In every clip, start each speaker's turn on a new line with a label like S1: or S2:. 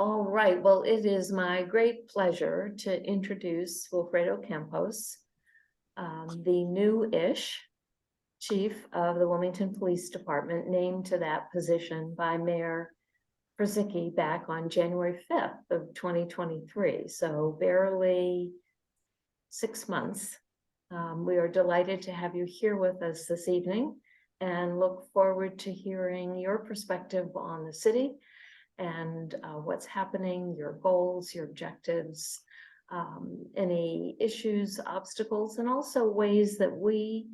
S1: All right, well, it is my great pleasure to introduce Wilfredo Campos, the new-ish chief of the Wilmington Police Department, named to that position by Mayor Krasicki back on January 5th of 2023. So barely 6 months. We are delighted to have you here with us this evening and look forward to hearing your perspective on the city and what's happening, your goals, your objectives, any issues, obstacles, and also ways that we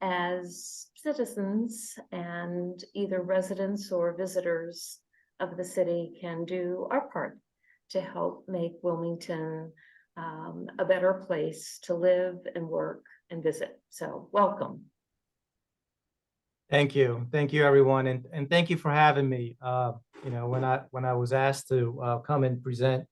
S1: as citizens and either residents or visitors of the city can do our part to help make Wilmington a better place to live and work and visit. So welcome.
S2: Thank you, everyone, and thank you for having me. When I was asked to come and present,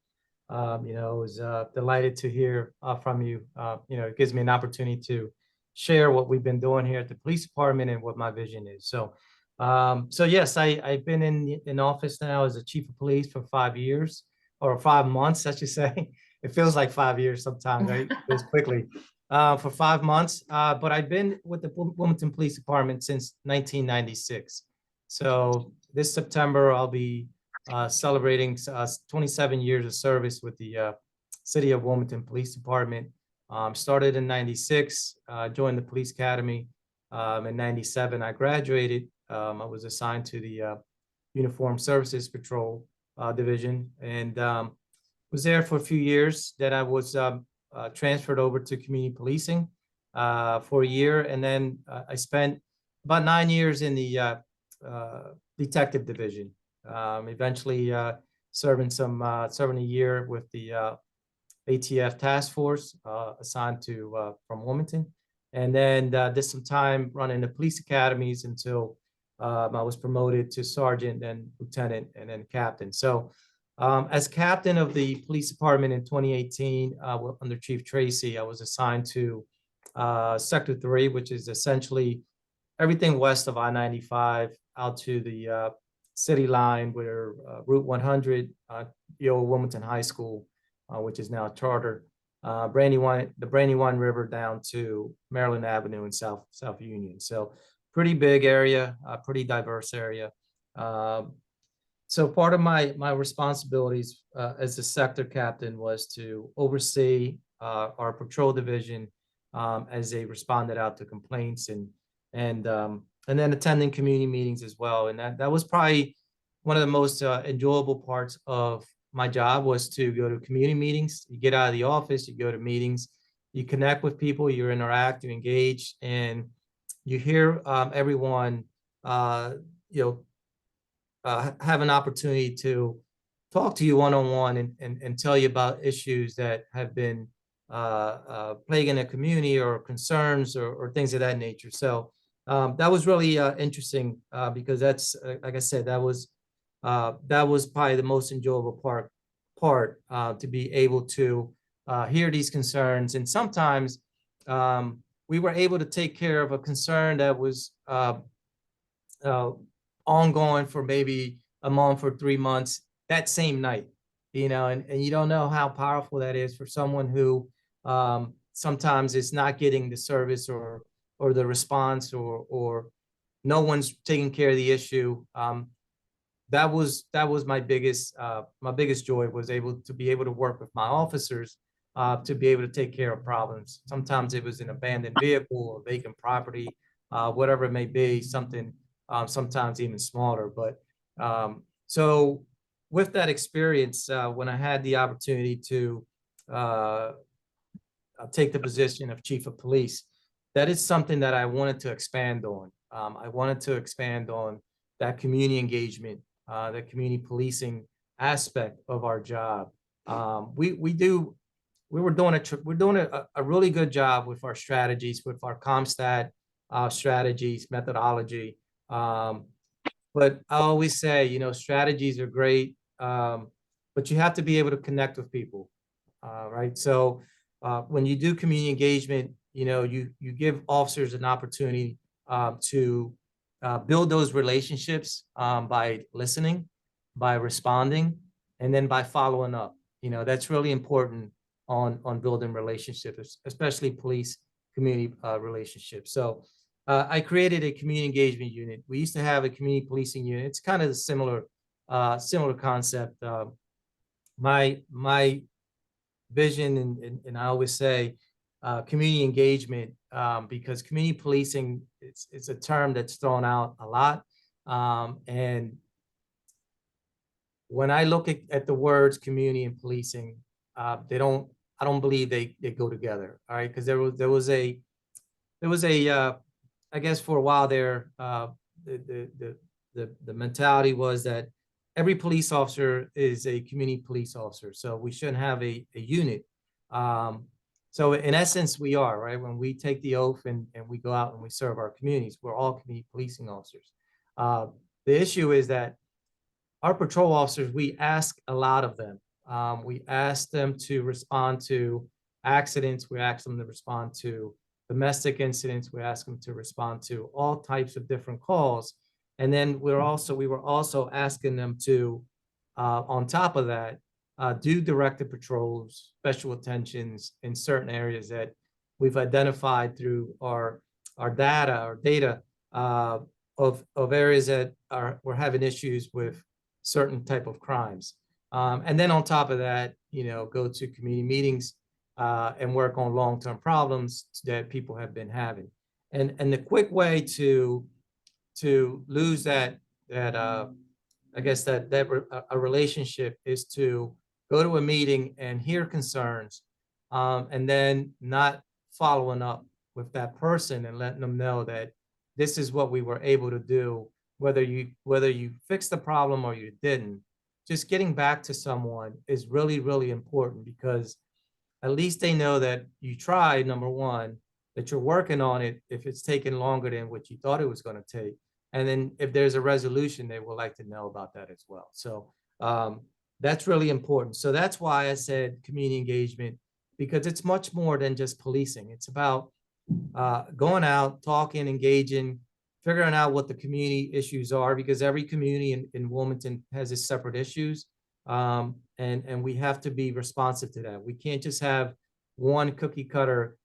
S2: I was delighted to hear from you. It gives me an opportunity to share what we've been doing here at the police department and what my vision is. So yes, I've been in office now as a chief of police for 5 years, or 5 months, I should say. It feels like 5 years sometimes, right? It goes quickly. For 5 months, but I've been with the Wilmington Police Department since 1996. So this September, I'll be celebrating 27 years of service with the City of Wilmington Police Department. Started in 96, joined the Police Academy. In 97, I graduated. I was assigned to the Uniformed Services Patrol Division, and was there for a few years. Then I was transferred over to community policing for a year, and then I spent about 9 years in the detective division. Eventually serving a year with the ATF task force assigned to from Wilmington, and then did some time running the police academies until I was promoted to sergeant, then lieutenant, and then captain. So as captain of the police department in 2018, under Chief Tracy, I was assigned to Sector 3, which is essentially everything west of I-95 out to the city line, where Route 100, the old Wilmington High School, which is now a charter, the Brandywine River down to Maryland Avenue in South Union. So pretty big area, pretty diverse area. So part of my responsibilities as the sector captain was to oversee our patrol division as they responded out to complaints, and then attending community meetings as well. And that was probably one of the most enjoyable parts of my job, was to go to community meetings. You get out of the office, you go to meetings, you connect with people, you interact, you engage, and you hear everyone, have an opportunity to talk to you one-on-one and tell you about issues that have been plaguing the community, or concerns, or things of that nature. So that was really interesting because that's, like I said, that was probably the most enjoyable part to be able to hear these concerns. And sometimes we were able to take care of a concern that was ongoing for maybe a month or 3 months that same night, and you don't know how powerful that is for someone who sometimes is not getting the service or the response, or no one's taking care of the issue. That was my biggest joy, was to be able to work with my officers to be able to take care of problems. Sometimes it was an abandoned vehicle or vacant property, whatever it may be, something sometimes even smaller. But so with that experience, when I had the opportunity to take the position of chief of police, that is something that I wanted to expand on. I wanted to expand on that community engagement, that community policing aspect of our job. We're doing a really good job with our strategies, with our CompStat strategies, methodology. But I always say, strategies are great, but you have to be able to connect with people, right? So when you do community engagement, you give officers an opportunity to build those relationships by listening, by responding, and then by following up. That's really important on building relationships, especially police community relationships. So I created a community engagement unit. We used to have a community policing unit. It's kind of a similar concept. My vision, and I always say community engagement, because community policing, it's a term that's thrown out a lot. And when I look at the words community and policing, I don't believe they go together. All right. Because there was a I guess for a while there, the mentality was that every police officer is a community police officer. So we shouldn't have a unit. So in essence, we are, right? When we take the oath and we go out and we serve our communities, we're all community policing officers. The issue is that our patrol officers, we ask a lot of them. We ask them to respond to accidents. We ask them to respond to domestic incidents. We ask them to respond to all types of different calls. And then we were also asking them to, on top of that, do directed patrols, special attentions in certain areas that we've identified through our data of areas that we're having issues with certain type of crimes. And then on top of that, go to community meetings and work on long-term problems that people have been having. And the quick way to lose that I guess that a relationship is to go to a meeting and hear concerns, and then not following up with that person and letting them know that this is what we were able to do, whether you fixed the problem or you didn't. Just getting back to someone is really, really important, because at least they know that you tried, number one, that you're working on it if it's taking longer than what you thought it was going to take. And then if there's a resolution, they would like to know about that as well. So that's really important. So that's why I said community engagement, because it's much more than just policing. It's about going out, talking, engaging, figuring out what the community issues are, because every community in Wilmington has its separate issues. And we have to be responsive to that. We can't just have one cookie cutter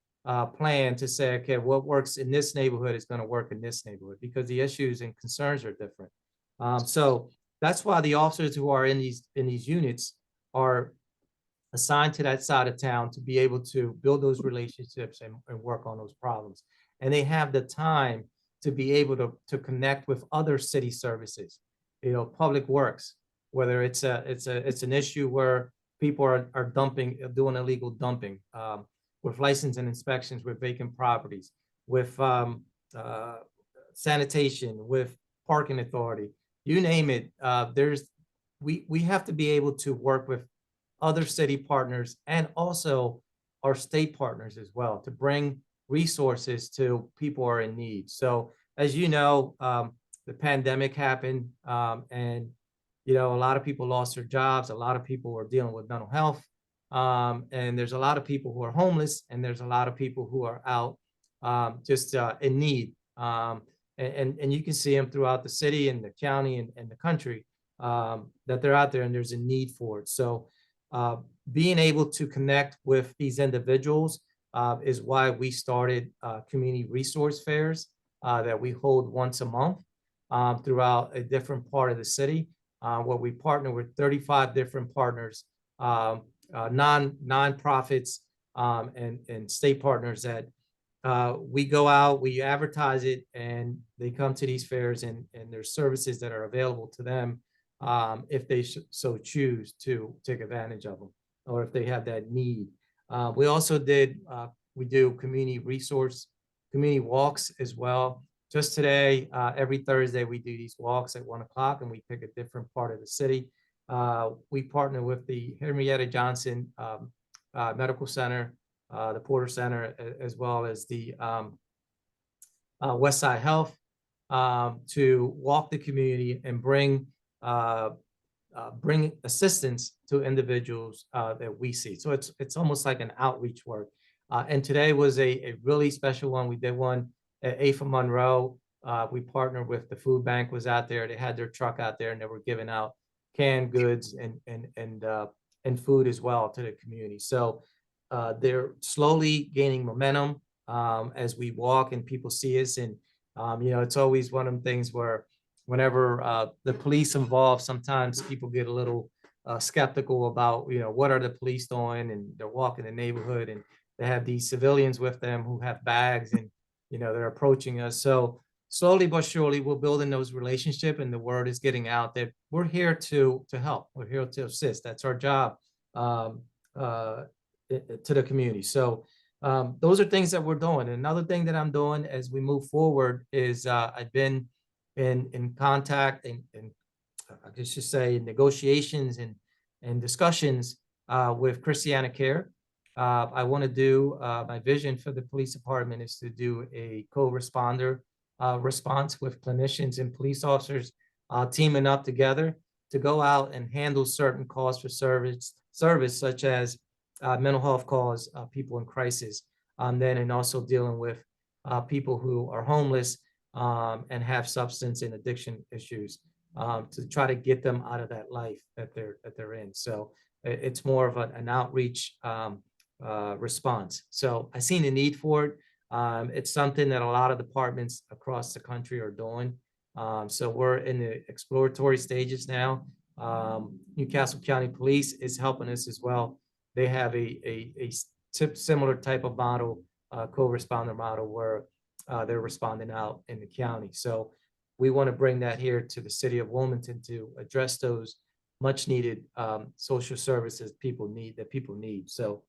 S2: plan to say, okay, what works in this neighborhood is going to work in this neighborhood, because the issues and concerns are different. So that's why the officers who are in these units are assigned to that side of town to be able to build those relationships and work on those problems. And they have the time to be able to connect with other city services, public works, whether it's an issue where people are doing illegal dumping, with license and inspections, with vacant properties, with sanitation, with parking authority, you name it. We have to be able to work with other city partners and also our state partners as well, to bring resources to people who are in need. So as you know, the pandemic happened, and a lot of people lost their jobs. A lot of people are dealing with mental health, and there's a lot of people who are homeless, and there's a lot of people who are out just in need. And you can see them throughout the city and the county and the country, that they're out there and there's a need for it. So being able to connect with these individuals is why we started community resource fairs that we hold once a month throughout a different part of the city, where we partner with 35 different partners, nonprofits, and state partners that we go out, we advertise it, and they come to these fairs, and there's services that are available to them if they so choose to take advantage of them, or if they have that need. We also we do community walks as well. Just today, every Thursday, we do these walks at 1 o'clock, and we pick a different part of the city. We partner with the Henrietta Johnson Medical Center, the Porter Center, as well as the Westside Health, to walk the community and bring assistance to individuals that we see. So it's almost like an outreach work. And today was a really special one. We did one at 8th and Monroe. We partnered with the food bank, was out there. They had their truck out there, and they were giving out canned goods and food as well to the community. So they're slowly gaining momentum as we walk and people see us. And it's always one of the things where whenever the police involved, sometimes people get a little skeptical about what are the police doing, and they're walking the neighborhood and they have these civilians with them who have bags, and they're approaching us. So slowly but surely we're building those relationships, and the word is getting out that we're here to help. We're here to assist. That's our job um, to the community. So those are things that we're doing. And another thing that I'm doing as we move forward is I've been in contact and I guess you say negotiations and discussions with Christiana Care. I want to do my vision for the police department is to do a co-responder response with clinicians and police officers teaming up together to go out and handle certain calls for service such as mental health calls, people in crisis, then and also dealing with people who are homeless and have substance and addiction issues to try to get them out of that life that they're in. So it's more of an outreach response. So I seen the need for it. It's something that a lot of departments across the country are doing. So we're in the exploratory stages now. Newcastle County Police is helping us as well. They have a similar type of model, co-responder model, where they're responding out in the county. So we want to bring that here to the city of Wilmington to address those much needed social services people need. So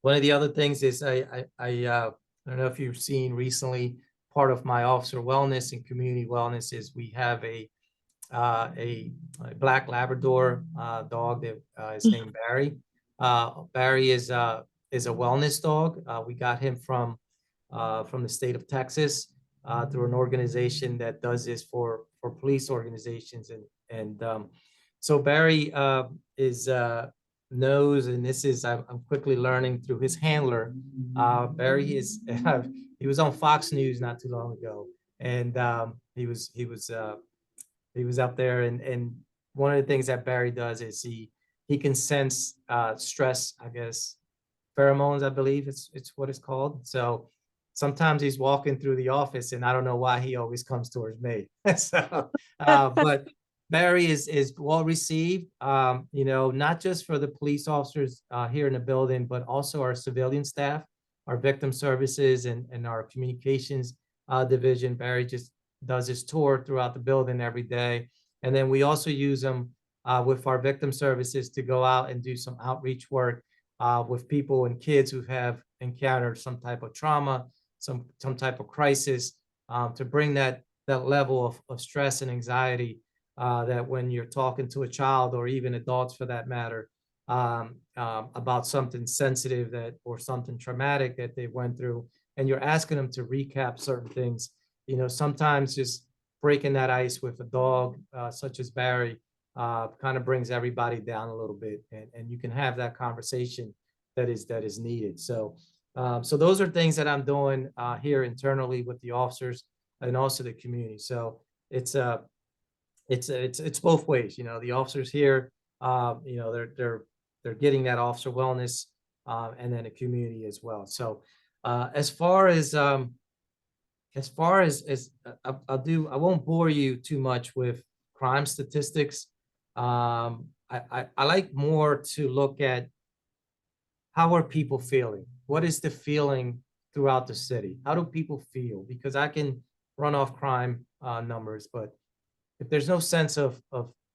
S2: one of the other things is I don't know if you've seen recently, part of my officer wellness and community wellness is we have a black Labrador dog that is named Barry. Barry is a wellness dog. We got him from the state of Texas through an organization that does this for police organizations. And so Barry is knows, and this is I'm quickly learning through his handler. Barry is he was on Fox News not too long ago, and he was up there, and one of the things that Barry does is he can sense stress, I guess, pheromones, I believe it's what it's called. So sometimes he's walking through the office and I don't know why he always comes towards me. So but Barry is well received, not just for the police officers here in the building, but also our civilian staff, our victim services and our communications division. Barry just does his tour throughout the building every day. And then we also use him with our victim services to go out and do some outreach work with people and kids who have encountered some type of trauma, some type of crisis, to bring that level of stress and anxiety that when you're talking to a child or even adults for that matter about something sensitive or something traumatic that they went through, and you're asking them to recap certain things, sometimes just breaking that ice with a dog such as Barry kind of brings everybody down a little bit, and you can have that conversation that is needed. So those are things that I'm doing here internally with the officers and also the community. So it's both ways. The officers here, they're getting that officer wellness, and then the community as well. So as far as I won't bore you too much with crime statistics. I like more to look at how are people feeling? What is the feeling throughout the city? How do people feel? Because I can run off crime numbers, but if there's no sense of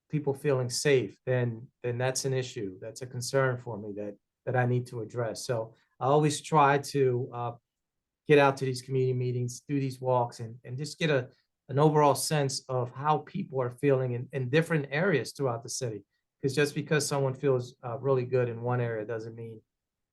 S2: people feeling safe, then that's an issue. That's a concern for me that I need to address. So I always try to get out to these community meetings, do these walks, and just get an overall sense of how people are feeling in different areas throughout the city. Because just because someone feels really good in one area doesn't mean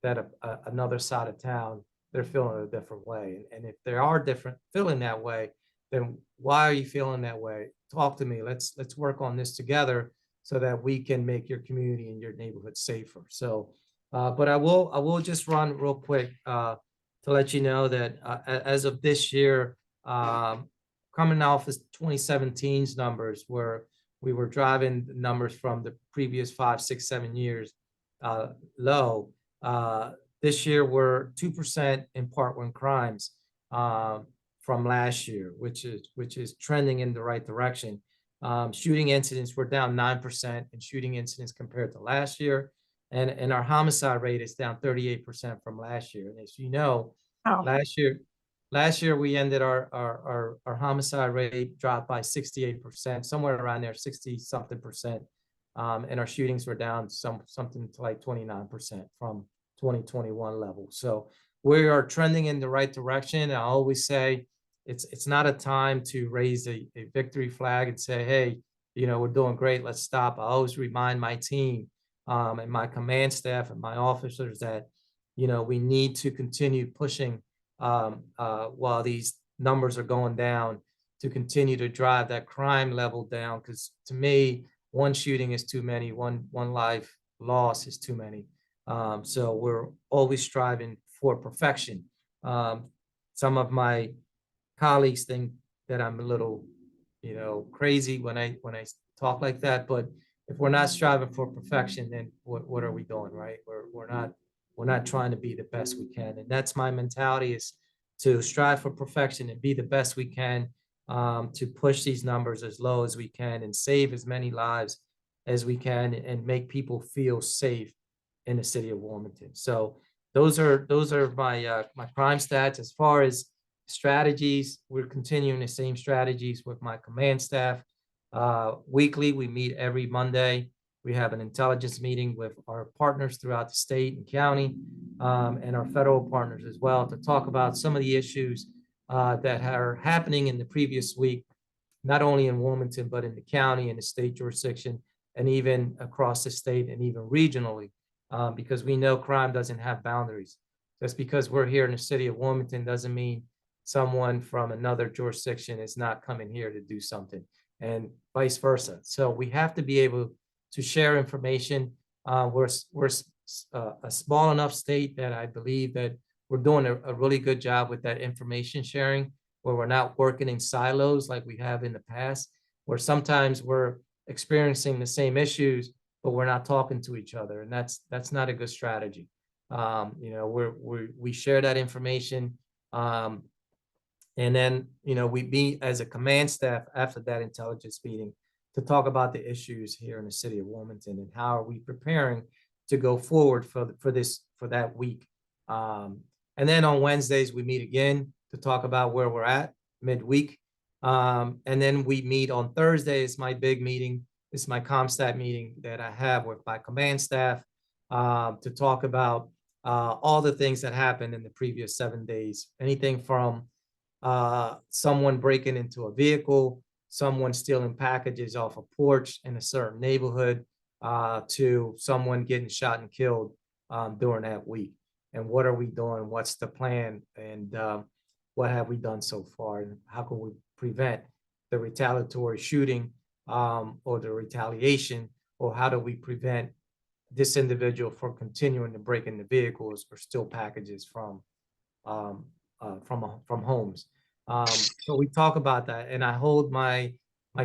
S2: that another side of town, they're feeling a different way. And if they are different, feeling that way, then why are you feeling that way? Talk to me. Let's work on this together so that we can make your community and your neighborhood safer. So, but I will just run real quick to let you know that as of this year, coming off of 2017's numbers, we're we were driving the numbers from the previous 5, 6, 7 years low. This year, we're 2% in Part 1 crimes from last year, which is trending in the right direction. Shooting incidents were down 9% in shooting incidents compared to last year. And our homicide rate is down 38% from last year. And as you know,
S3: Oh.
S2: last year we ended our homicide rate dropped by 68%, somewhere around there, 60 something percent. And our shootings were down something to like 29% from 2021 level. So we are trending in the right direction. I always say it's not a time to raise a victory flag and say, hey, you know, we're doing great, let's stop. I always remind my team and my command staff and my officers that, you know, we need to continue pushing while these numbers are going down, to continue to drive that crime level down. Because to me, one shooting is too many, one life loss is too many. So we're always striving for perfection. Some of my colleagues think that I'm a little, you know, crazy when I talk like that, but if we're not striving for perfection, then what are we doing, right? We're not trying to be the best we can. And that's my mentality, is to strive for perfection and be the best we can, to push these numbers as low as we can and save as many lives as we can and make people feel safe in the city of Wilmington. So those are my my crime stats. As far as strategies, we're continuing the same strategies with my command staff. Weekly, we meet every Monday. We have an intelligence meeting with our partners throughout the state and county, and our federal partners as well, to talk about some of the issues that are happening in the previous week, not only in Wilmington, but in the county and the state jurisdiction, and even across the state and even regionally, because we know crime doesn't have boundaries. Just because we're here in the city of Wilmington doesn't mean someone from another jurisdiction is not coming here to do something, and vice versa. So we have to be able to share information. We're a small enough state that I believe that we're doing a really good job with that information sharing, where we're not working in silos like we have in the past, where sometimes we're experiencing the same issues, but we're not talking to each other. And that's not a good strategy. You know, we share that information. And then, you know, we meet as a command staff after that intelligence meeting to talk about the issues here in the city of Wilmington and how are we preparing to go forward for that week. And then on Wednesdays, we meet again to talk about where we're at midweek. And then we meet on Thursday. It's my big meeting. It's my ComStat meeting that I have with my command staff to talk about all the things that happened in the previous 7 days. Anything from someone breaking into a vehicle, someone stealing packages off a porch in a certain neighborhood, to someone getting shot and killed during that week. And what are we doing? What's the plan? And what have we done so far? And how can we prevent the retaliatory shooting or the retaliation? Or how do we prevent this individual from continuing to break into vehicles or steal packages from homes? So we talk about that, and I hold my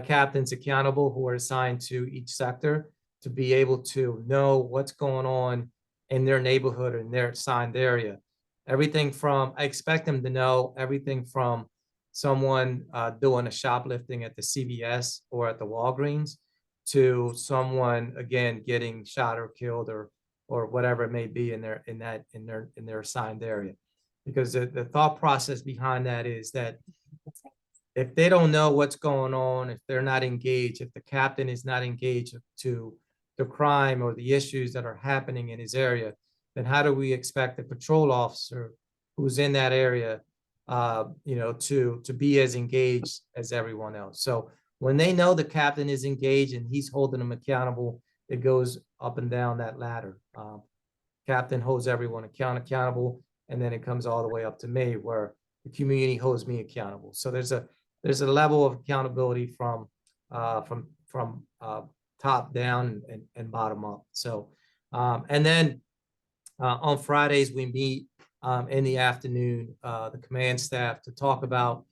S2: captains accountable who are assigned to each sector to be able to know what's going on in their neighborhood or in their assigned area. Everything from, I expect them to know everything from someone doing a shoplifting at the CVS or at the Walgreens to someone, again, getting shot or killed or whatever it may be in their assigned area. Because the thought process behind that is that if they don't know what's going on, if they're not engaged, if the captain is not engaged to the crime or the issues that are happening in his area, then how do we expect the patrol officer who's in that area, you know, to be as engaged as everyone else? So when they know the captain is engaged and he's holding them accountable, it goes up and down that ladder. Captain holds everyone accountable, and then it comes all the way up to me, where the community holds me accountable. So there's a level of accountability from top down and bottom up. So and then on Fridays we meet in the afternoon, the command staff, to talk about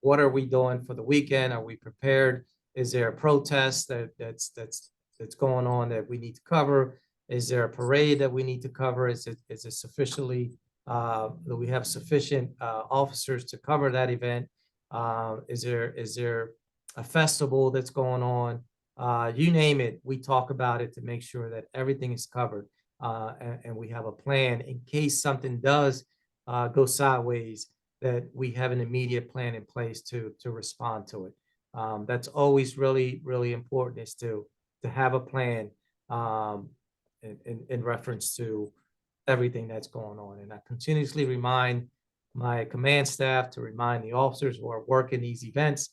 S2: what are we doing for the weekend. Are we prepared? Is there a protest that's going on that we need to cover? Is there a parade that we need to cover? Is it sufficiently that we have sufficient officers to cover that event? Is there a festival that's going on? You name it, we talk about it to make sure that everything is covered, and we have a plan in case something does go sideways, that we have an immediate plan in place to respond to it. That's always really important, is to have a plan in reference to everything that's going on. And I continuously remind my command staff, to remind the officers who are working these events,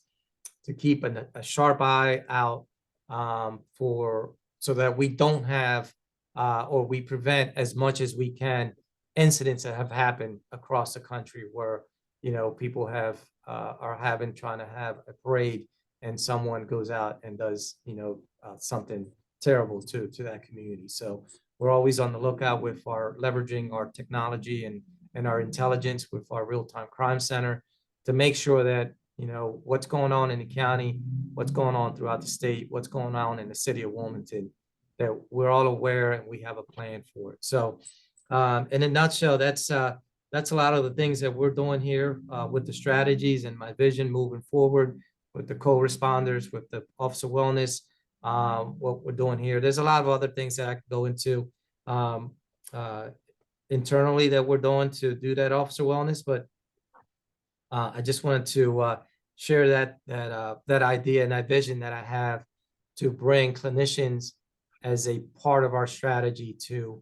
S2: to keep a sharp eye out so that we don't have or we prevent as much as we can incidents that have happened across the country where, people are trying to have a parade and someone goes out and does, something terrible to that community. So we're always on the lookout with leveraging our technology and our intelligence with our real-time crime center to make sure that, what's going on in the county, what's going on throughout the state, what's going on in the city of Wilmington, that we're all aware and we have a plan for it. So in a nutshell, that's a lot of the things that we're doing here with the strategies and my vision moving forward with the co-responders, with the officer wellness, what we're doing here. There's a lot of other things that I could go into internally that we're doing to do that officer wellness, but I just wanted to share that idea and that vision that I have to bring clinicians as a part of our strategy to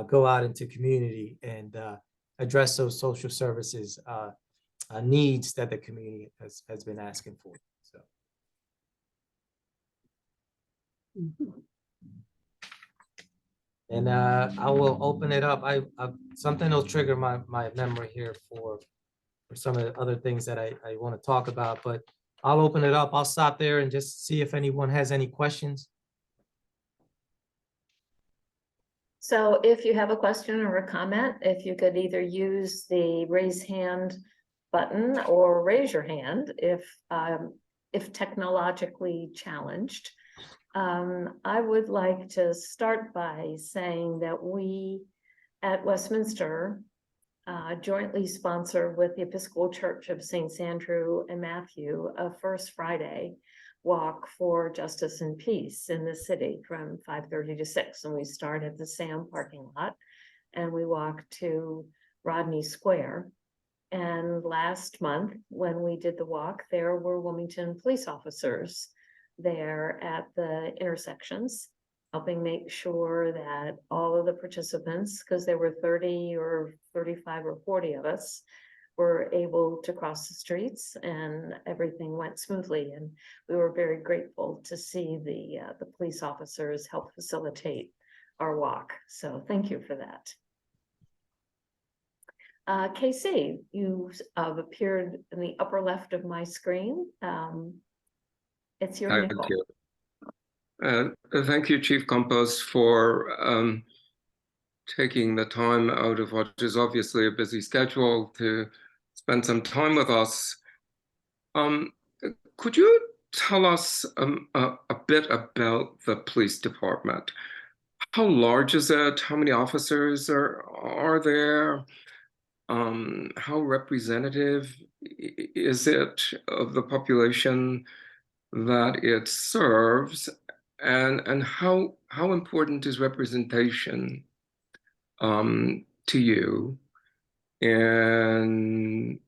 S2: go out into community and address those social services needs that the community has been asking for. So. And I will open it up. Something will trigger my memory here for some of the other things that I want to talk about, but I'll open it up. I'll stop there and just see if anyone has any questions.
S1: So if you have a question or a comment, if you could either use the raise hand button or raise your hand if technologically challenged. I would like to start by saying that we at Westminster jointly sponsor with the Episcopal Church of St. Andrew and Matthew a First Friday walk for justice and peace in the city from 5:30 to 6. And we start at the Sam parking lot and we walk to Rodney Square. And last month, when we did the walk, there were Wilmington police officers there at the intersections, helping make sure that all of the participants, because there were 30 or 35 or 40 of us, were able to cross the streets and everything went smoothly. And we were very grateful to see the police officers help facilitate our walk. So thank you for that. KC, you appeared in the upper left of my screen. It's your
S3: Thank
S1: nickel.
S3: you. Thank you, Chief Campos, for taking the time out of what is obviously a busy schedule to spend some time with us. Could you tell us a bit about the police department? How large is it? How many officers are there? How representative is it of the population that it serves, and how important is representation to you in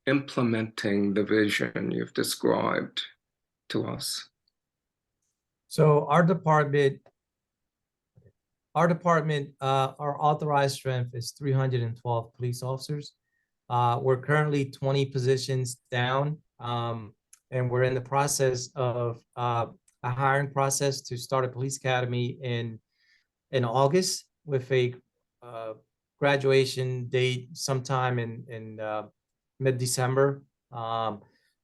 S3: implementing the vision you've described to us?
S2: So our department, our authorized strength is 312 police officers. We're currently 20 positions down, and we're in the process of a hiring process to start a police academy in August with a graduation date sometime in mid-December.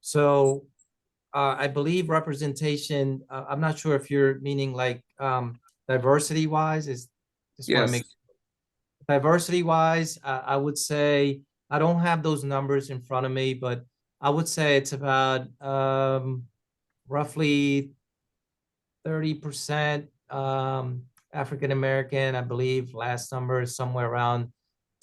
S2: So I believe representation, I'm not sure if you're meaning like diversity wise, just want to make diversity wise, I would say I don't have those numbers in front of me, but I would say it's about roughly 30% African American. I believe last number is somewhere around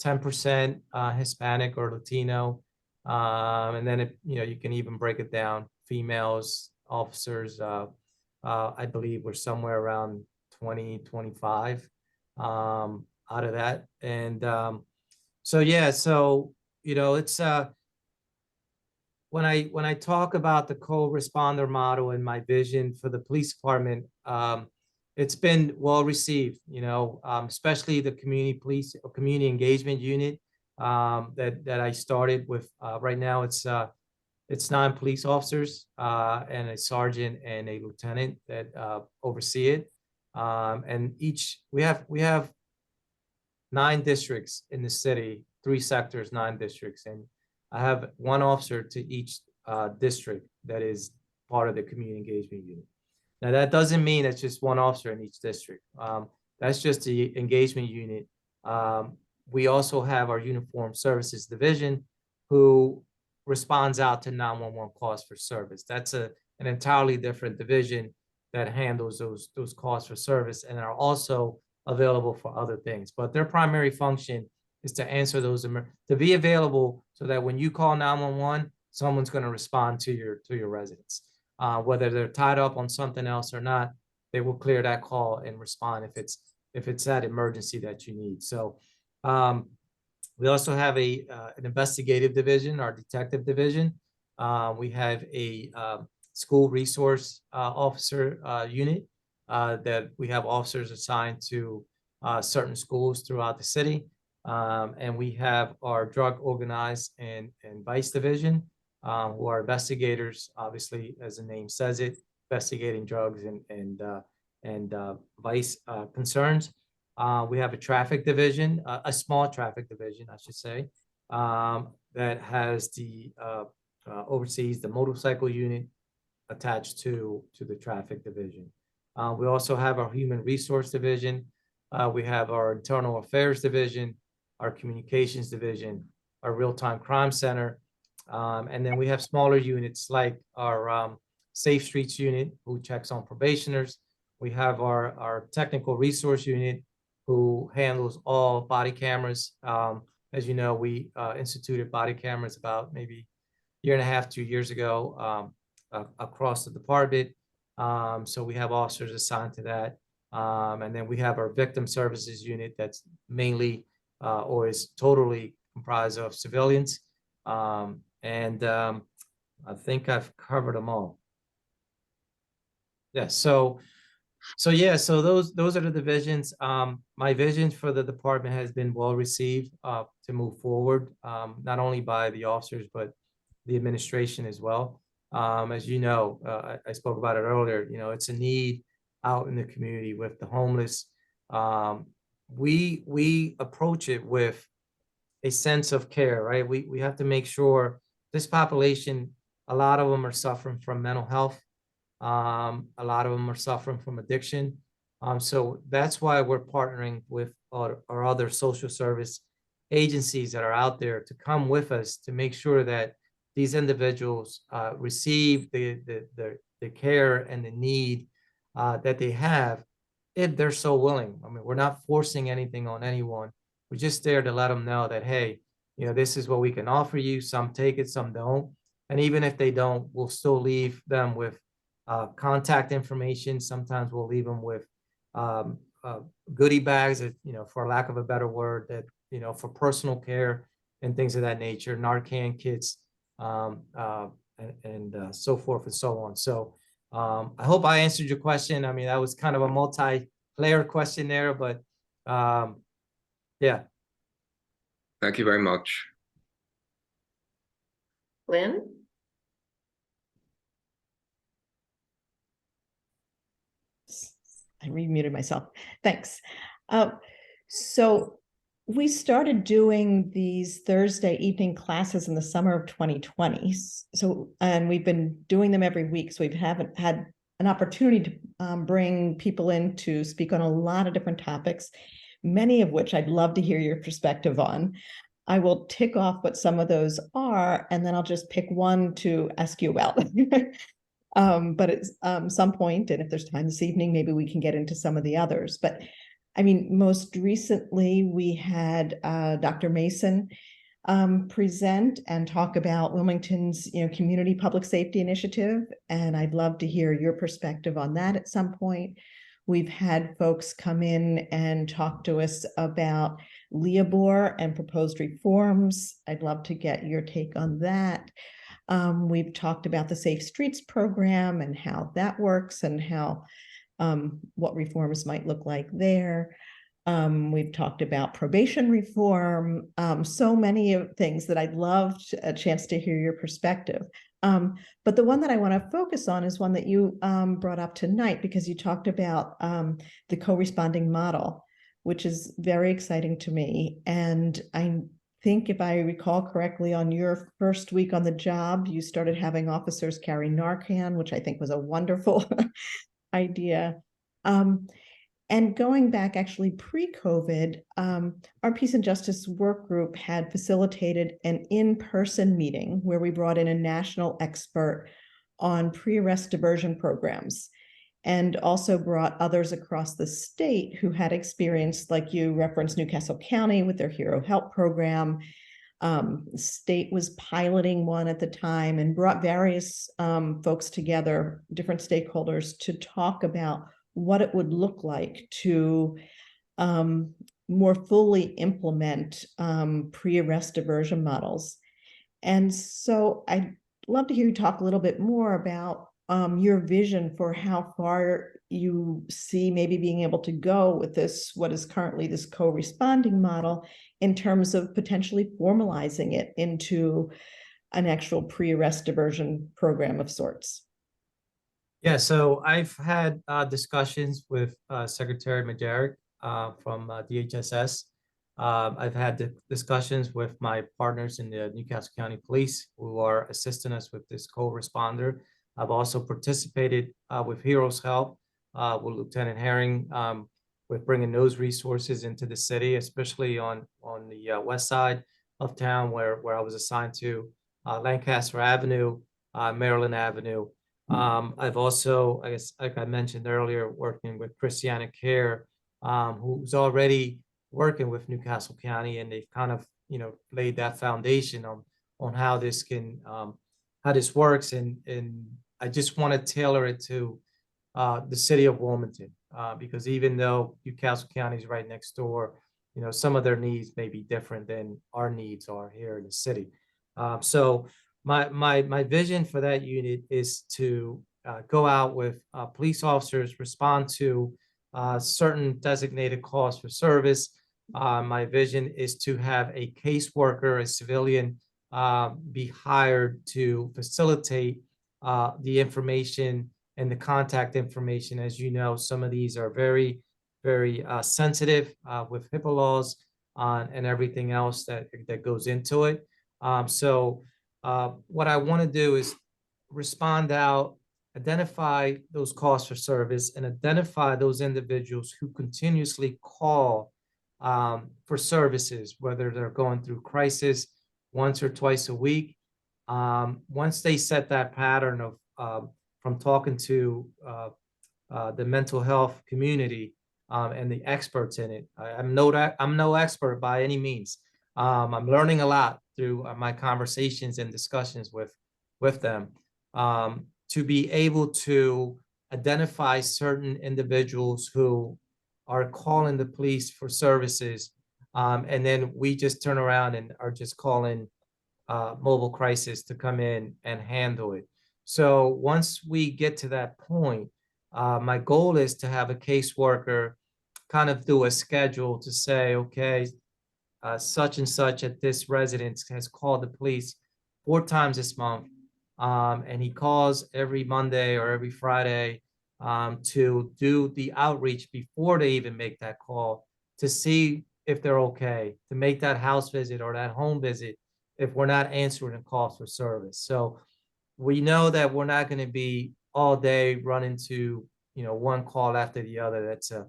S2: 10% Hispanic or Latino. And then you can even break it down. Females, officers, I believe we're somewhere around 20, 25 out of that. And so yeah, so it's when I talk about the co-responder model and my vision for the police department, it's been well received, especially the community police or community engagement unit that I started with. Right now, it's 9 police officers and a sergeant and a lieutenant that oversee it. And we have 9 districts in the city, 3 sectors, 9 districts, and I have 1 officer to each district that is part of the community engagement unit. Now, that doesn't mean it's just 1 officer in each district. That's just the engagement unit. We also have our uniform services division who responds out to 911 calls for service. That's an entirely different division that handles those calls for service and are also available for other things. But their primary function is to answer those, to be available so that when you call 911, someone's going to respond to your residents. Whether they're tied up on something else or not, they will clear that call and respond if it's that emergency that you need. So we also have an investigative division, our detective division. We have a school resource officer unit that we have officers assigned to certain schools throughout the city. And we have our drug organized and vice division, who are investigators, obviously, as the name says it, investigating drugs and vice concerns. We have a traffic division, a small traffic division, I should say, that has oversees the motorcycle unit attached to the traffic division. We also have our human resource division. We have our internal affairs division, our communications division, our real-time crime center. And then we have smaller units like our Safe Streets unit, who checks on probationers. We have our technical resource unit, who handles all body cameras. As you know, we instituted body cameras about maybe 1.5 to 2 years ago across the department. So we have officers assigned to that. And then we have our victim services unit that's mainly or is totally comprised of civilians. I think I've covered them all. Yeah, so those are the divisions. My vision for the department has been well received to move forward, not only by the officers, but the administration as well. As you know, I spoke about it earlier, it's a need out in the community with the homeless. We approach it with a sense of care, right? We have to make sure this population, a lot of them are suffering from mental health. A lot of them are suffering from addiction. So that's why we're partnering with our other social service agencies that are out there to come with us to make sure that these individuals receive the care and the need that they have, if they're so willing. I mean, we're not forcing anything on anyone. We're just there to let them know that, hey, this is what we can offer you. Some take it, some don't. And even if they don't, we'll still leave them with contact information. Sometimes we'll leave them with goodie bags, that, for lack of a better word, that, for personal care and things of that nature, Narcan kits, and so forth and so on. So I hope I answered your question. I mean, that was kind of a multi-layered question there, but yeah.
S3: Thank you very much.
S1: Lynn?
S4: I remuted myself. Thanks. So we started doing these Thursday evening classes in the summer of 2020. And we've been doing them every week. So we haven't had an opportunity to bring people in to speak on a lot of different topics, many of which I'd love to hear your perspective on. I will tick off what some of those are, and then I'll just pick one to ask you about. But it's some point, and if there's time this evening, maybe we can get into some of the others. But I mean, most recently we had Dr. Mason present and talk about Wilmington's, community public safety initiative, and I'd love to hear your perspective on that at some point. We've had folks come in and talk to us about Leobor and proposed reforms. I'd love to get your take on that. We've talked about the Safe Streets program and how that works and how what reforms might look like there. We've talked about probation reform, so many of things that I'd love a chance to hear your perspective. But the one that I want to focus on is one that you brought up tonight, because you talked about the co-responding model, which is very exciting to me. And I think, if I recall correctly, on your first week on the job, you started having officers carry Narcan, which I think was a wonderful idea. And going back actually pre-COVID, our Peace and Justice Work Group had facilitated an in-person meeting where we brought in a national expert on pre-arrest diversion programs, and also brought others across the state who had experience, like you referenced Newcastle County with their Hero Help program. State was piloting one at the time, and brought various folks together, different stakeholders, to talk about what it would look like to more fully implement pre-arrest diversion models. And so I'd love to hear you talk a little bit more about your vision for how far you see maybe being able to go with this, what is currently this co-responding model, in terms of potentially formalizing it into an actual pre-arrest diversion program of sorts.
S2: Yeah, so I've had discussions with Secretary Majeric from DHSS. I've had discussions with my partners in the Newcastle County Police, who are assisting us with this co-responder. I've also participated with Heroes Help with Lieutenant Herring, with bringing those resources into the city, especially on the west side of town, where I was assigned to Lancaster Avenue, Maryland Avenue. I've also, I guess, like I mentioned earlier, working with Christiana Care, who's already working with Newcastle County, and they've kind of, laid that foundation on how this can, how this works. And I just want to tailor it to the city of Wilmington, because even though Newcastle County is right next door, some of their needs may be different than our needs are here in the city. So my vision for that unit is to go out with police officers, respond to certain designated calls for service. My vision is to have a caseworker, a civilian, be hired to facilitate the information and the contact information. As you know, some of these are very, very sensitive with HIPAA laws and everything else that goes into it. So what I want to do is respond out, identify those calls for service, and identify those individuals who continuously call for services, whether they're going through crisis once or twice a week. Once they set that pattern of from talking to the mental health community and the experts in it, I'm no expert by any means. I'm learning a lot through my conversations and discussions with them, to be able to identify certain individuals who are calling the police for services, and then we just turn around and are just calling mobile crisis to come in and handle it. So once we get to that point, my goal is to have a caseworker kind of do a schedule to say, okay, such and such at this residence has called the police 4 times this month, and he calls every Monday or every Friday to do the outreach before they even make that call, to see if they're okay, to make that house visit or that home visit if we're not answering a call for service. So we know that we're not going to be all day running to, one call after the other. That's a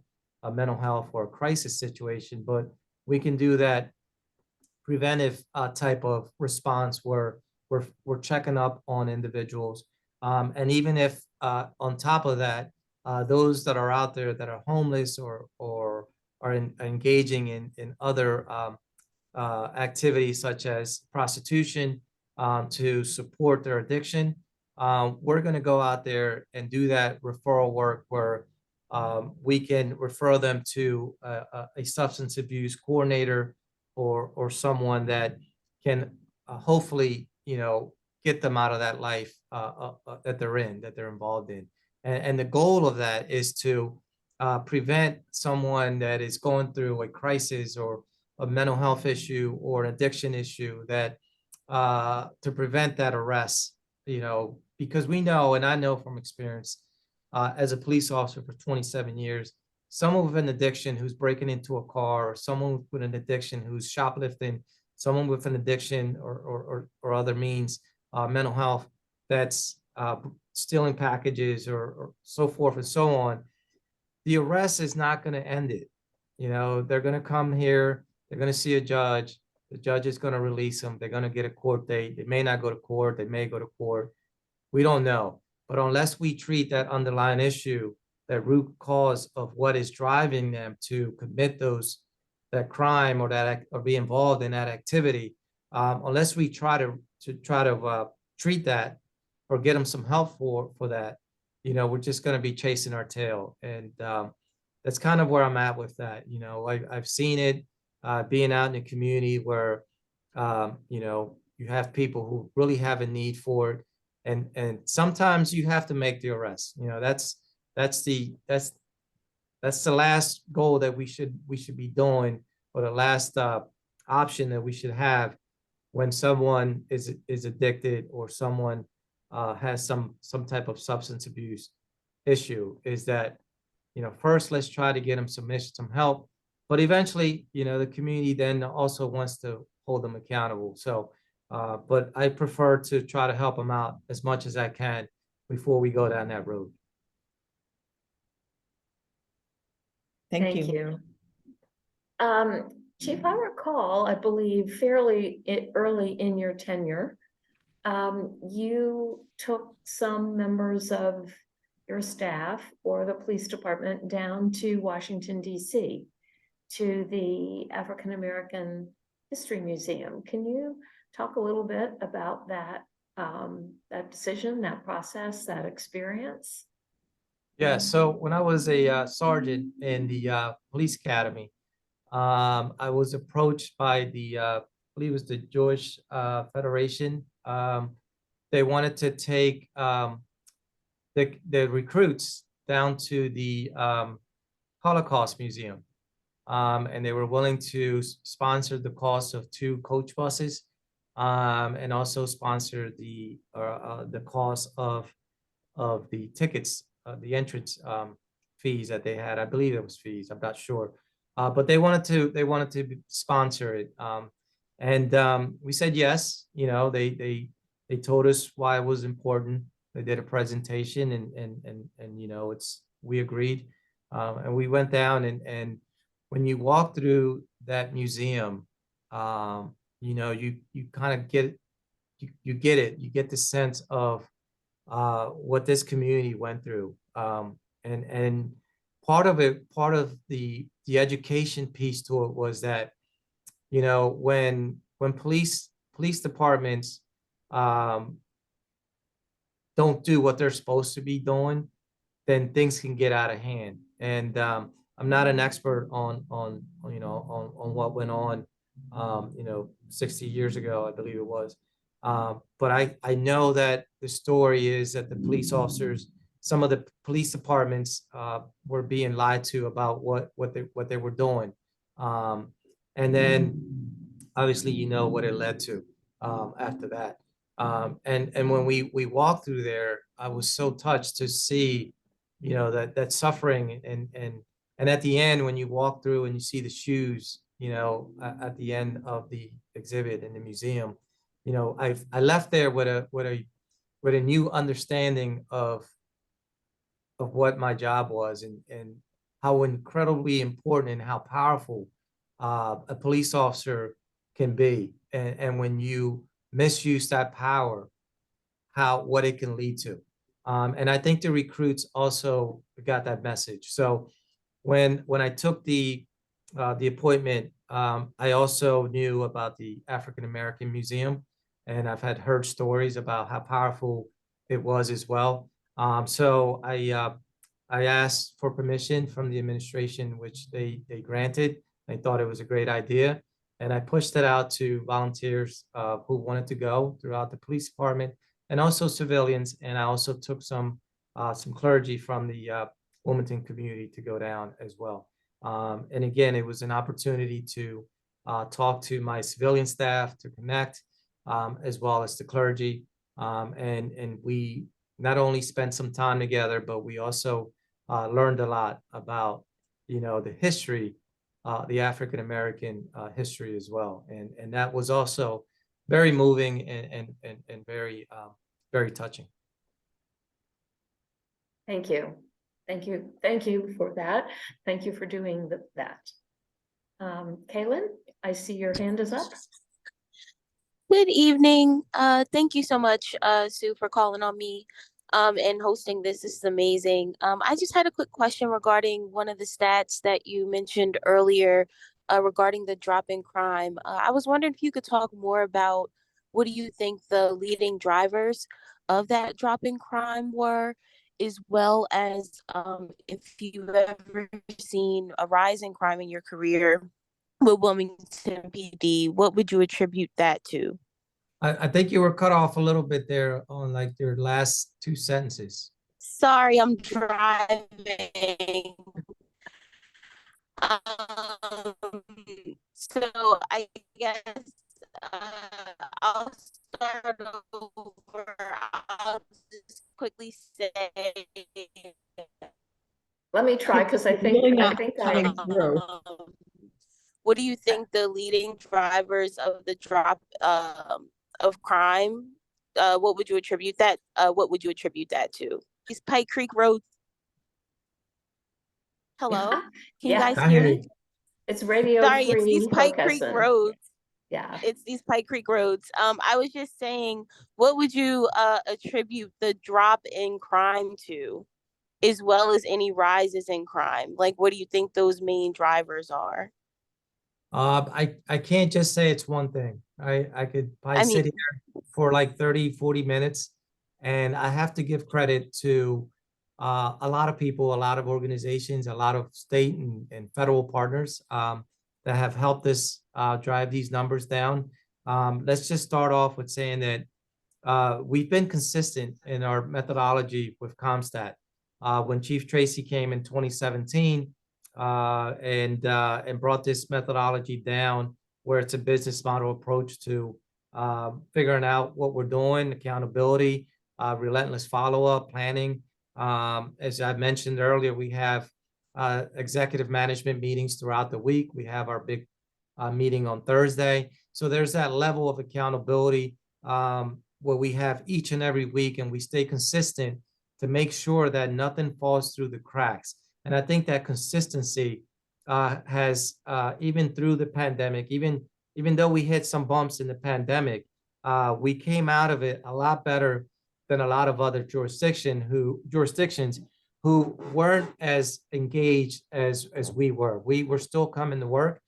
S2: mental health or a crisis situation, but we can do that preventive type of response where we're checking up on individuals. And even if on top of that, those that are out there that are homeless or are engaging in other activities such as prostitution to support their addiction, we're going to go out there and do that referral work where we can refer them to a substance abuse coordinator or someone that can hopefully, get them out of that life that they're in, that they're involved in. And the goal of that is to prevent someone that is going through a crisis or a mental health issue or an addiction issue, that to prevent that arrest, because we know, and I know from experience, as a police officer for 27 years, someone with an addiction who's breaking into a car, or someone with an addiction who's shoplifting, someone with an addiction or other means, mental health, that's stealing packages or so forth and so on, the arrest is not going to end it. They're going to come here, they're going to see a judge, the judge is going to release them, they're going to get a court date, they may not go to court, they may go to court, we don't know. But unless we treat that underlying issue, that root cause of what is driving them to commit that crime or be involved in that activity, unless we try to treat that or get them some help for that, we're just going to be chasing our tail. And that's kind of where I'm at with that. I've seen it being out in the community where, you have people who really have a need for it. And sometimes you have to make the arrest. That's the last goal that we should be doing, or the last option that we should have when someone is addicted or someone has some type of substance abuse issue, is that, first let's try to get them some help, but eventually, the community then also wants to hold them accountable. So, but I prefer to try to help them out as much as I can before we go down that road.
S4: Thank you.
S1: Chief, I recall, I believe fairly early in your tenure, you took some members of your staff or the police department down to Washington, D.C. to the African American History Museum. Can you talk a little bit about that decision, that process, that experience?
S2: Yeah, so when I was a sergeant in the police academy, I was approached by I believe it was the Jewish Federation. They wanted to take the recruits down to the Holocaust Museum, and they were willing to sponsor the cost of 2 coach buses, and also sponsor the cost of the tickets, the entrance fees that they had. I believe it was fees, I'm not sure, but they wanted to sponsor it, and we said yes. They told us why it was important. They did a presentation, and we agreed, and we went down, and when you walk through that museum, you kind of get it. You get the sense of what this community went through, and part of the education piece to it was that, when police departments don't do what they're supposed to be doing, then things can get out of hand. And I'm not an expert on what went on 60 years ago, I believe it was. But I know that the story is that the police officers, some of the police departments were being lied to about what they were doing. And then obviously, what it led to after that. And when we walked through there, I was so touched to see, that suffering, and at the end, when you walk through and you see the shoes, at the end of the exhibit in the museum, I left there with a new understanding of what my job was, and how incredibly important and how powerful a police officer can be, and when you misuse that power, what it can lead to. And I think the recruits also got that message. So when I took the appointment, I also knew about the African American Museum, and I've had heard stories about how powerful it was as well. So I asked for permission from the administration, which they granted. They thought it was a great idea, and I pushed it out to volunteers who wanted to go throughout the police department, and also civilians. And I also took some clergy from the Wilmington community to go down as well. And again, it was an opportunity to talk to my civilian staff, to connect, as well as the clergy. And we not only spent some time together, but we also learned a lot about, the history, the African American history as well. And that was also very moving and very very touching.
S1: Thank you. Thank you. Thank you for that. Thank you for doing that. Kaylin, I see your hand is up.
S5: Good evening. Thank you so much, Sue, for calling on me and hosting this. This is amazing. I just had a quick question regarding one of the stats that you mentioned earlier regarding the drop in crime. I was wondering if you could talk more about what do you think the leading drivers of that drop in crime were, as well as if you've ever seen a rise in crime in your career with Wilmington PD, what would you attribute that to?
S2: I think you were cut off a little bit there on like your last two sentences.
S5: Sorry, I'm driving. So I guess I'll start over. I'll just quickly say.
S1: Let me try, because I think
S4: Really
S1: I
S4: not
S1: think
S4: coming
S1: I
S4: through.
S5: What do you think the leading drivers of the drop of crime? What would you attribute that? What would you attribute that to? These Pike Creek roads. Hello, can you
S1: Yeah.
S5: guys
S2: I
S5: hear
S2: hear
S5: me?
S2: you.
S1: it's Radio
S5: Sorry, it's these
S1: Free
S5: Pike Creek
S1: Hockessin.
S5: roads.
S1: Yeah.
S5: It's these Pike Creek roads. I was just saying, what would you attribute the drop in crime to, as well as any rises in crime? Like, what do you think those main drivers are?
S2: I can't just say it's one thing. I could probably
S5: I mean,
S2: sit here for like 30, 40 minutes, and I have to give credit to a lot of people, a lot of organizations, a lot of state and federal partners that have helped us drive these numbers down. Let's just start off with saying that we've been consistent in our methodology with CompStat. When Chief Tracy came in 2017, and brought this methodology down, where it's a business model approach to figuring out what we're doing, accountability, relentless follow-up, planning. As I mentioned earlier, we have executive management meetings throughout the week. We have our big meeting on Thursday. So there's that level of accountability where we have each and every week, and we stay consistent to make sure that nothing falls through the cracks. And I think that consistency has, even through the pandemic, even though we hit some bumps in the pandemic, we came out of it a lot better than a lot of other jurisdictions who weren't as engaged as we were. We were still coming to work.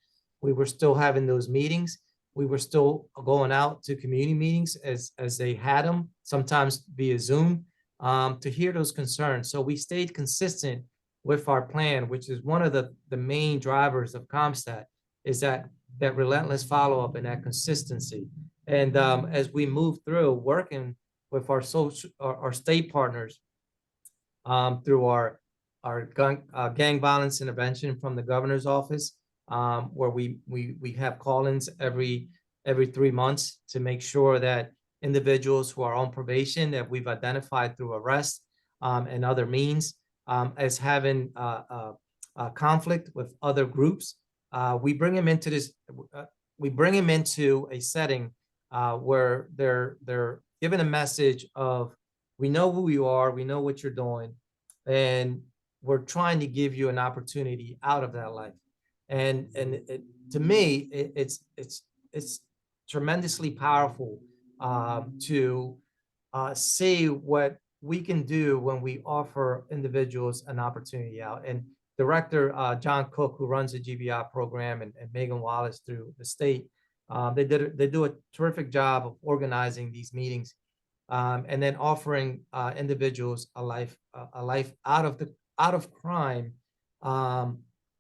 S2: We were still having those meetings. We were still going out to community meetings as they had them, sometimes via Zoom, to hear those concerns. So we stayed consistent with our plan, which is one of the main drivers of CompStat, is that relentless follow-up and that consistency. And as we move through working with our state partners, through our gang violence intervention from the governor's office, where we have call-ins every 3 months to make sure that individuals who are on probation that we've identified through arrest and other means, as having a conflict with other groups, we bring them into this. We bring them into a setting where they're given a message of, we know who you are, we know what you're doing, and we're trying to give you an opportunity out of that life. And to me, it's it's tremendously powerful to see what we can do when we offer individuals an opportunity out. And Director John Cook, who runs the GBI program, and Megan Wallace through the state, they do a terrific job of organizing these meetings, and then offering individuals a life out of crime,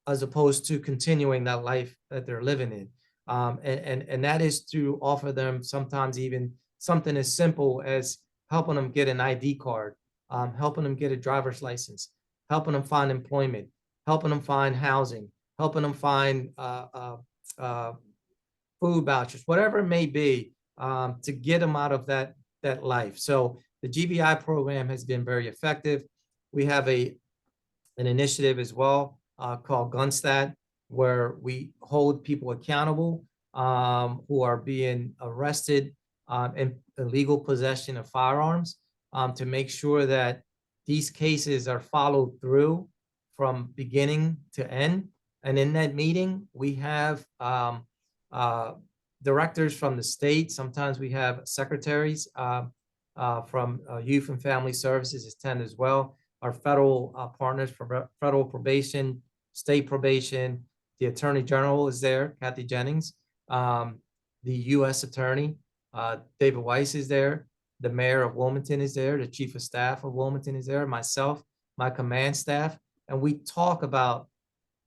S2: as opposed to continuing that life that they're living in. And that is to offer them sometimes even something as simple as helping them get an ID card, helping them get a driver's license, helping them find employment, helping them find housing, helping them find food vouchers, whatever it may be, to get them out of that life. So the GBI program has been very effective. We have an initiative as well called Gunstat, where we hold people accountable who are being arrested in illegal possession of firearms, to make sure that these cases are followed through from beginning to end. And in that meeting, we have directors from the state. Sometimes we have secretaries from Youth and Family Services attend as well. Our federal partners for federal probation, state probation, the Attorney General is there, Kathy Jennings, the U.S. Attorney, David Weiss is there, the Mayor of Wilmington is there, the Chief of Staff of Wilmington is there, myself, my command staff, and we talk about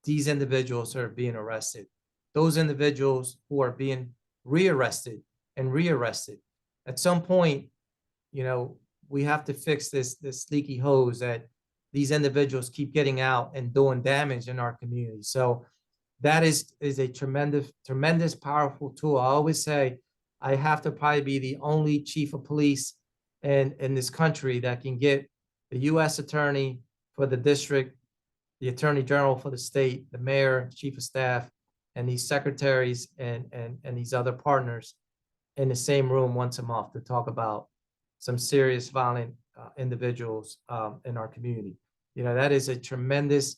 S2: these individuals who are being arrested, those individuals who are being rearrested and rearrested. At some point, you know, we have to fix this leaky hose that these individuals keep getting out and doing damage in our community. So that is a tremendous, powerful tool. I always say I have to probably be the only chief of police in this country that can get the U.S. Attorney for the district, the Attorney General for the state, the mayor, chief of staff, and these secretaries and these other partners in the same room once a month to talk about some serious violent individuals in our community. You know, that is a tremendous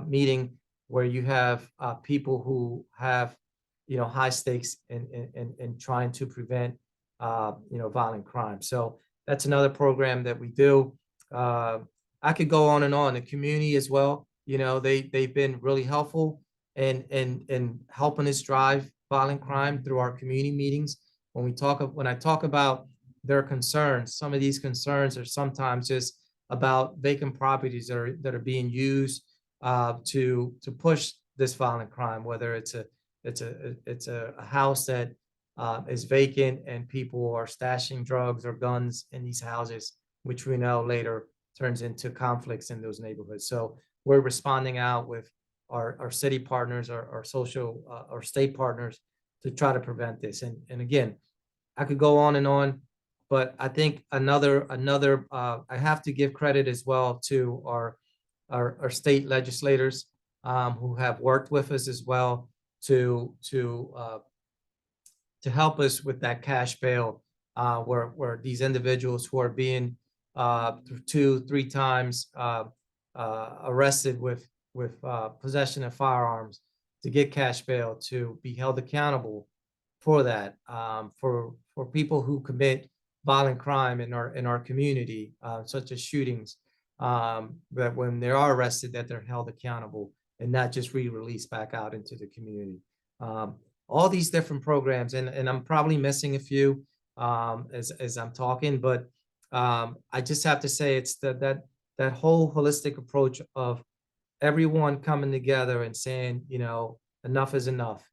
S2: meeting where you have people who have, you know, high stakes in trying to prevent, you know, violent crime. So that's another program that we do. I could go on and on. The community as well, you know, they've been really helpful in helping us drive violent crime through our community meetings. When I talk about their concerns, some of these concerns are sometimes just about vacant properties that are being used to push this violent crime, whether it's a house that is vacant and people are stashing drugs or guns in these houses, which we know later turns into conflicts in those neighborhoods. So we're responding out with our city partners, our social, our state partners to try to prevent this. And again, I could go on and on, but I think another I have to give credit as well to our state legislators who have worked with us as well to help us with that cash bail, where these individuals who are being 2-3 times arrested with possession of firearms, to get cash bail, to be held accountable for that, for people who commit violent crime in our community, such as shootings, that when they are arrested, that they're held accountable and not just re-released back out into the community. All these different programs, and I'm probably missing a few as I'm talking, but I just have to say it's that whole holistic approach of everyone coming together and saying, you know, enough is enough.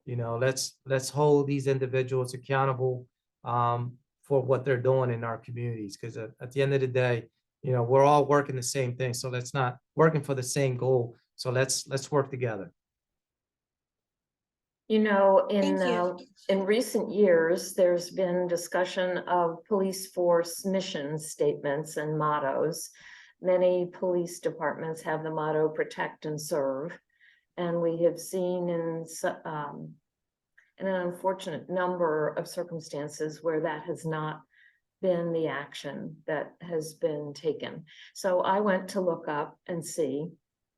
S2: You know, let's hold these individuals accountable for what they're doing in our communities, because at the end of the day, you know, we're all working the same thing. So let's not working for the same goal. So let's work together.
S1: You know,
S5: Thank you.
S1: in recent years, there's been discussion of police force mission statements and mottos. Many police departments have the motto "Protect and Serve," and we have seen in an unfortunate number of circumstances where that has not been the action that has been taken. So I went to look up and see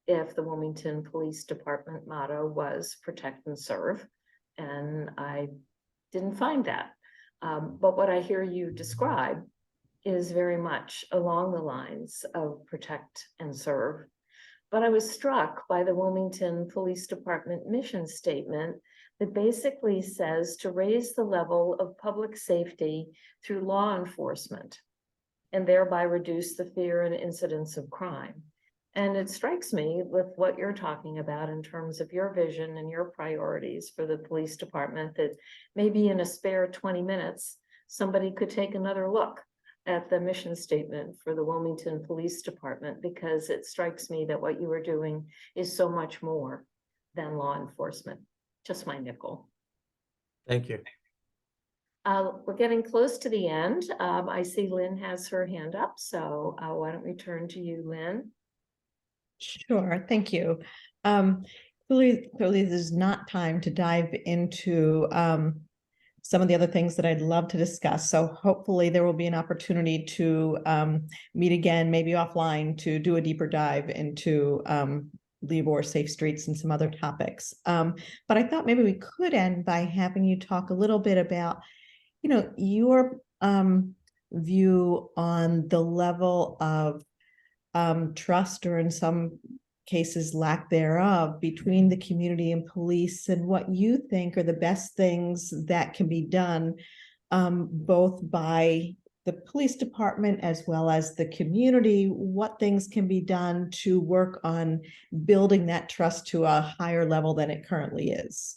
S1: if the Wilmington Police Department motto was "Protect and Serve," and I didn't find that. But what I hear you describe is very much along the lines of protect and serve. But I was struck by the Wilmington Police Department mission statement that basically says to raise the level of public safety through law enforcement and thereby reduce the fear and incidence of crime. And it strikes me with what you're talking about in terms of your vision and your priorities for the police department, that maybe in a spare 20 minutes, somebody could take another look at the mission statement for the Wilmington Police Department, because it strikes me that what you are doing is so much more than law enforcement. Just my nickel.
S2: Thank you.
S1: We're getting close to the end. I see Lynn has her hand up, so why don't we turn to you, Lynn?
S4: Sure, thank you. Clearly, there's not time to dive into some of the other things that I'd love to discuss. So hopefully there will be an opportunity to meet again, maybe offline, to do a deeper dive into LIBOR, safe streets, and some other topics. But I thought maybe we could end by having you talk a little bit about, your view on the level of trust, or in some cases lack thereof, between the community and police, and what you think are the best things that can be done both by the police department as well as the community. What things can be done to work on building that trust to a higher level than it currently is?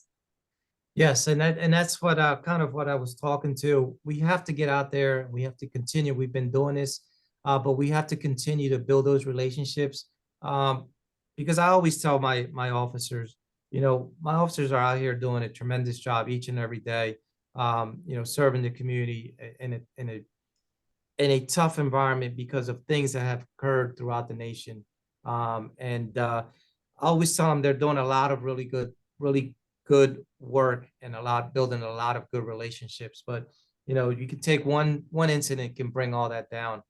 S2: Yes, and that's what kind of what I was talking to. We have to get out there. We have to continue. We've been doing this, but we have to continue to build those relationships. Because I always tell my officers, my officers are out here doing a tremendous job each and every day, serving the community in a tough environment because of things that have occurred throughout the nation. I always tell them they're doing a lot of really good work and building a lot of good relationships. But you can take one incident can bring all that down.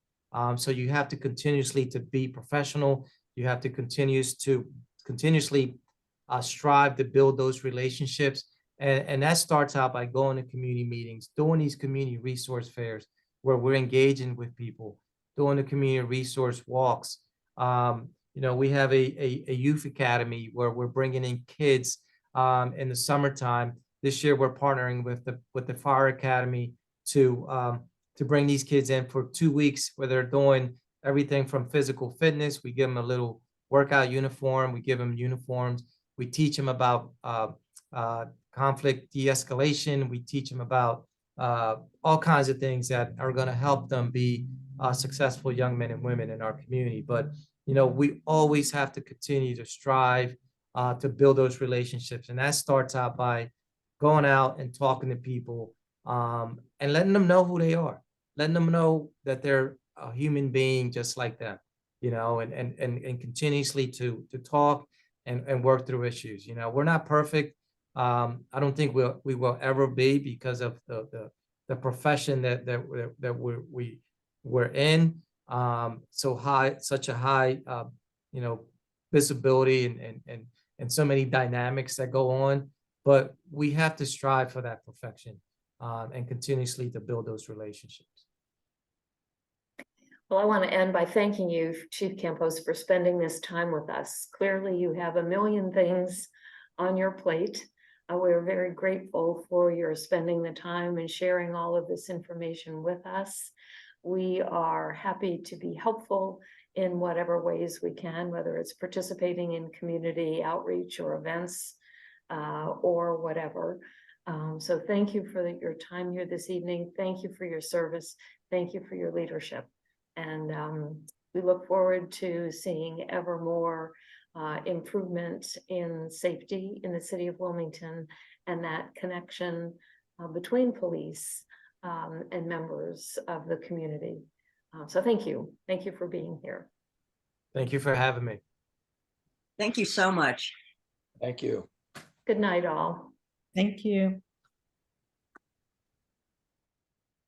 S2: So you have to continuously to be professional. You have to continuously strive to build those relationships. And that starts out by going to community meetings, doing these community resource fairs where we're engaging with people, doing the community resource walks. We have a youth academy where we're bringing in kids in the summertime. This year, we're partnering with the fire academy to bring these kids in for 2 weeks where they're doing everything from physical fitness. We give them a little workout uniform. We give them uniforms. We teach them about conflict de-escalation. We teach them about all kinds of things that are going to help them be successful young men and women in our community. But, we always have to continue to strive to build those relationships. And that starts out by going out and talking to people and letting them know who they are, letting them know that they're a human being just like them, and continuously to talk and work through issues. We're not perfect. I don't think we will ever be, because of the profession that we're in. Such a high, visibility and so many dynamics that go on, but we have to strive for that perfection and continuously to build those relationships.
S1: Well, I want to end by thanking you, Chief Campos, for spending this time with us. Clearly, you have a million things on your plate. We're very grateful for your spending the time and sharing all of this information with us. We are happy to be helpful in whatever ways we can, whether it's participating in community outreach or events or whatever. So thank you for your time here this evening. Thank you for your service. Thank you for your leadership. And we look forward to seeing ever more improvement in safety in the city of Wilmington, and that connection between police and members of the community. So thank you. Thank you for being here.
S2: Thank you for having me.
S6: Thank you so much.
S7: Thank you.
S1: Good night, all.
S4: Thank you.